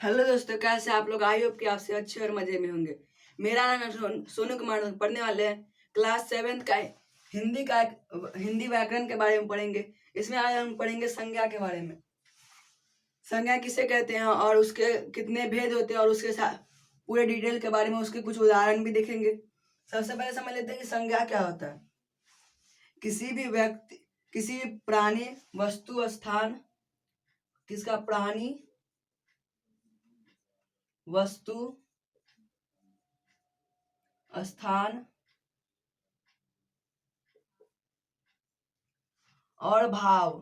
Hello दोस्तों, कैसे आप लोग? आई होप कि आप से अच्छे और मजे में होंगे। मेरा नाम है सोनू कुमार। पढ़ने वाले हैं क्लास 7th का हिंदी व्याकरण के बारे में पढ़ेंगे। इसमें आज हम पढ़ेंगे संज्ञा के बारे में। संज्ञा किसे कहते हैं और उसके कितने भेद होते हैं और उसके साथ पूरे डिटेल के बारे में उसके कुछ उदाहरण भी देखेंगे। सबसे पहले समझ लेते हैं कि संज्ञा क्या होता है। किसी भी व्यक्ति, किसी भी प्राणी, वस्तु, स्थान, किसका प्राणी, वस्तु, स्थान और भाव,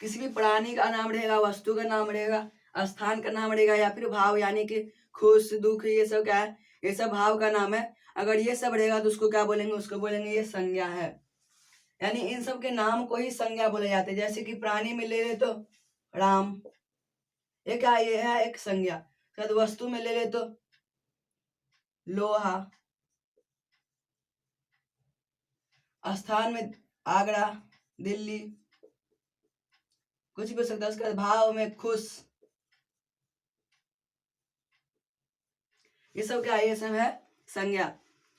किसी भी प्राणी का नाम रहेगा, वस्तु का नाम रहेगा, स्थान का नाम रहेगा, या फिर भाव यानी कि खुश, दुख, ये सब क्या है? ये सब भाव का नाम है। अगर ये सब रहेगा तो उसको क्या बोलेंगे? उसको बोलेंगे ये संज्ञा है। यानी इन सब के नाम को ही संज्ञा बोले जाते हैं। जैसे कि प्राणी में ले ले तो राम, ये क्या? ये है एक संज्ञा। शायद वस्तु में ले ले तो लोहा, स्थान में आगरा, दिल्ली, कुछ भी हो सकता है। उसके बाद भाव में खुश, ये सब क्या है? ये सब है संज्ञा।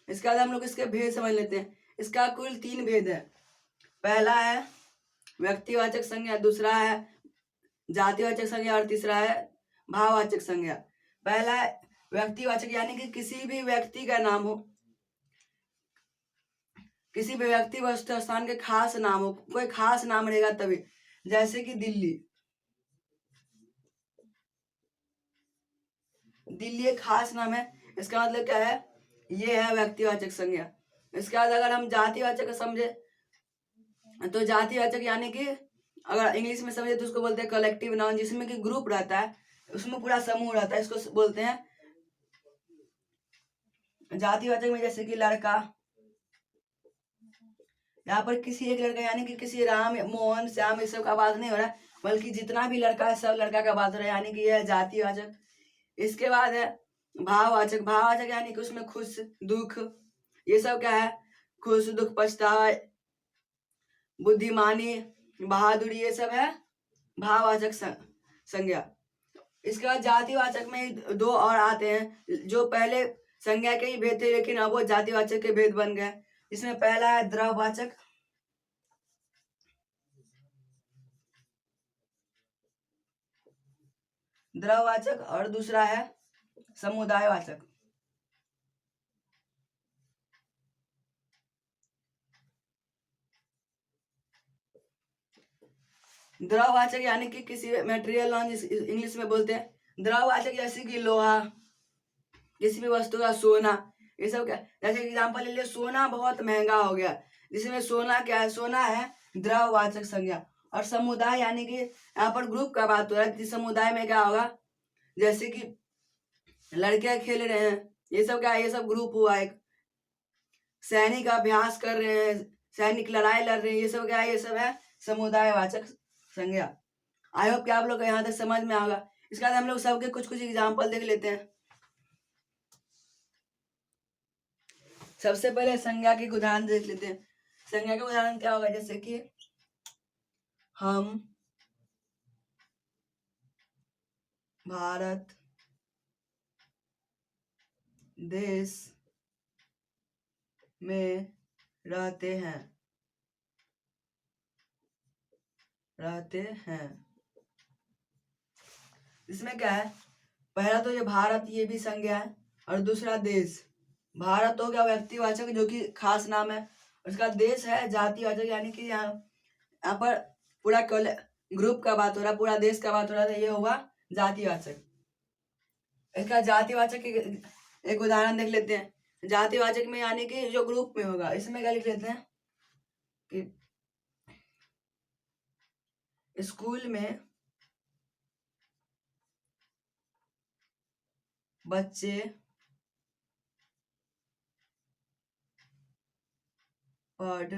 इसके बाद हम लोग इसके भेद समझ लेते हैं। इसका कुल 3 भेद है। पहला है व्यक्तिवाचक संज्ञा, दूसरा है जातिवाचक संज्ञा और तीसरा है भाववाचक संज्ञा। पहला है व्यक्तिवाचक, यानी कि किसी भी व्यक्ति का नाम हो, किसी भी व्यक्ति, वस्तु, स्थान के खास नाम हो, कोई खास नाम रहेगा तभी। जैसे कि दिल्ली, दिल्ली एक खास नाम है। इसका मतलब क्या है? ये है व्यक्तिवाचक संज्ञा। इसके बाद अगर हम जातिवाचक समझे तो जातिवाचक यानी कि अगर इंग्लिश में समझे तो उसको बोलते हैं कलेक्टिव नाउन, जिसमें कि ग्रुप रहता है, उसमें पूरा समूह रहता है, इसको बोलते हैं जातिवाचक में। जैसे कि लड़का, यहाँ पर किसी एक लड़का यानी कि किसी राम, मोहन, श्याम, ये सब का बात नहीं हो रहा है, बल्कि जितना भी लड़का है सब लड़का का बात हो रहा है, यानी कि यह है जातिवाचक। इसके बाद है भाववाचक। भाववाचक यानी कि उसमें खुश, दुख, ये सब क्या है? खुश, दुख, पछतावा, बुद्धिमानी, बहादुरी, ये सब है भाववाचक संज्ञा। इसके बाद जातिवाचक में 2 और आते हैं, जो पहले संज्ञा के ही भेद थे लेकिन अब वो जातिवाचक के भेद बन गए। इसमें पहला है द्रववाचक, द्रववाचक, और दूसरा है समुदायवाचक। द्रववाचक यानी कि किसी मेटेरियल नाउन, इंग्लिश में बोलते हैं द्रववाचक, जैसे कि लोहा, किसी भी वस्तु का सोना, ये सब क्या? जैसे एग्जांपल ले लिया, सोना बहुत महंगा हो गया, जिसमें सोना क्या है? सोना है द्रववाचक संज्ञा। और समुदाय यानी कि यहाँ पर ग्रुप का बात हो रहा है। जिस समुदाय में क्या होगा? जैसे कि लड़के खेल रहे हैं, ये सब क्या है? ये सब ग्रुप हुआ एक। सैनिक अभ्यास कर रहे हैं, सैनिक लड़ाई लड़ रहे हैं, ये सब क्या है? ये सब है समुदायवाचक संज्ञा। आई होप कि आप लोग को यहाँ तक समझ में आएगा। इसके बाद हम लोग सबके कुछ कुछ एग्जाम्पल देख लेते हैं। सबसे पहले संज्ञा के उदाहरण देख लेते हैं। संज्ञा का उदाहरण क्या होगा? जैसे कि हम भारत देश में रहते हैं, इसमें क्या है? पहला तो ये भारत, ये भी संज्ञा है, और दूसरा देश। भारत हो गया व्यक्तिवाचक जो कि खास नाम है, उसका देश है जातिवाचक, यानी कि यहाँ पर पूरा ग्रुप का बात हो रहा है, पूरा देश का बात हो रहा है, ये होगा जातिवाचक। इसका जातिवाचक एक उदाहरण देख लेते हैं। जातिवाचक में यानी कि जो ग्रुप में होगा, इसमें क्या लिख लेते हैं कि स्कूल में बच्चे पढ़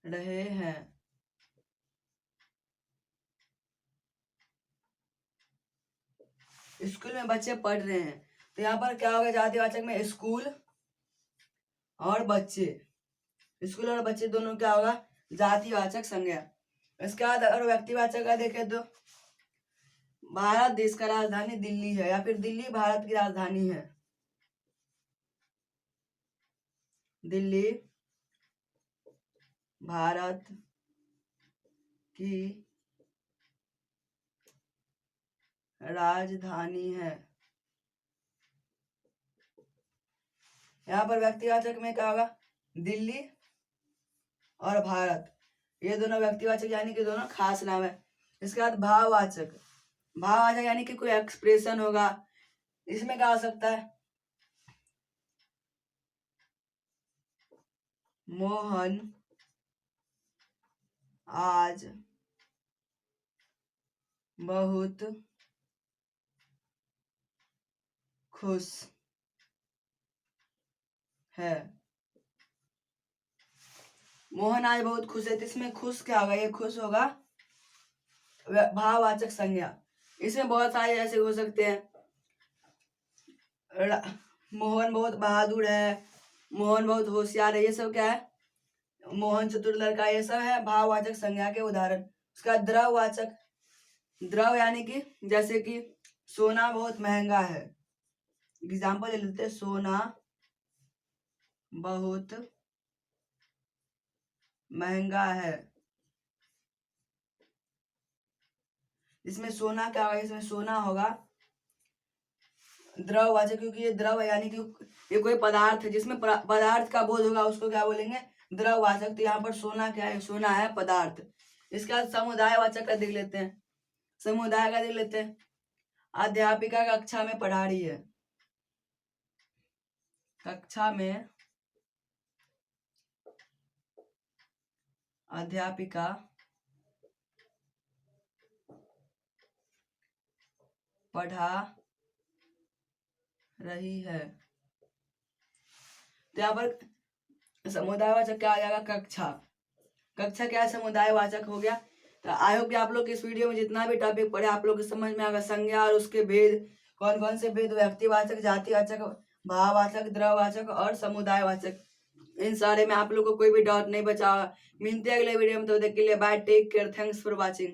रहे हैं। स्कूल में बच्चे पढ़ रहे हैं, तो यहाँ पर क्या होगा? जातिवाचक में स्कूल और बच्चे, स्कूल और बच्चे दोनों क्या होगा, जातिवाचक संज्ञा। इसके बाद अगर व्यक्तिवाचक का देखें तो भारत देश का राजधानी दिल्ली है, या फिर दिल्ली भारत की राजधानी है। दिल्ली भारत की राजधानी है। यहाँ पर व्यक्तिवाचक में क्या होगा, दिल्ली और भारत, ये दोनों व्यक्तिवाचक यानी कि दोनों खास नाम है। इसके बाद भाववाचक, भाववाचक यानी कि कोई एक्सप्रेशन होगा। इसमें क्या हो सकता है, मोहन आज बहुत खुश है। मोहन आज बहुत खुश है, तो इसमें खुश क्या होगा, ये खुश होगा भाववाचक संज्ञा। इसमें बहुत सारे ऐसे हो सकते हैं, मोहन बहुत बहादुर है, मोहन बहुत होशियार है, ये सब क्या है, मोहन चतुर लड़का, ये सब है भाववाचक संज्ञा के उदाहरण। उसका द्रववाचक, द्रव यानी कि जैसे कि सोना बहुत महंगा है, एग्जाम्पल ले लेते हैं, सोना बहुत महंगा है। इसमें सोना क्या होगा, इसमें सोना होगा द्रववाचक, क्योंकि ये द्रव यानी कि ये कोई पदार्थ है, जिसमें पदार्थ का बोध होगा उसको क्या बोलेंगे, द्रववाचक। तो यहाँ पर सोना क्या है, सोना है पदार्थ। इसके बाद समुदायवाचक का देख लेते हैं, समुदाय का देख लेते हैं, अध्यापिका कक्षा में पढ़ा रही है, कक्षा में अध्यापिका पढ़ा रही है। तो यहाँ पर समुदायवाचक क्या आ जाएगा, कक्षा। कक्षा क्या है, समुदायवाचक हो गया। तो आई होप कि आप लोग इस वीडियो में जितना भी टॉपिक पढ़े आप लोग को समझ में आएगा, संज्ञा और उसके भेद, कौन कौन से भेद, व्यक्तिवाचक, जातिवाचक, भाववाचक, द्रववाचक और समुदायवाचक, इन सारे में आप लोग को कोई भी डाउट नहीं बचा होगा। मिलते हैं अगले वीडियो में, तो देख के लिए bye, take care, thanks for watching.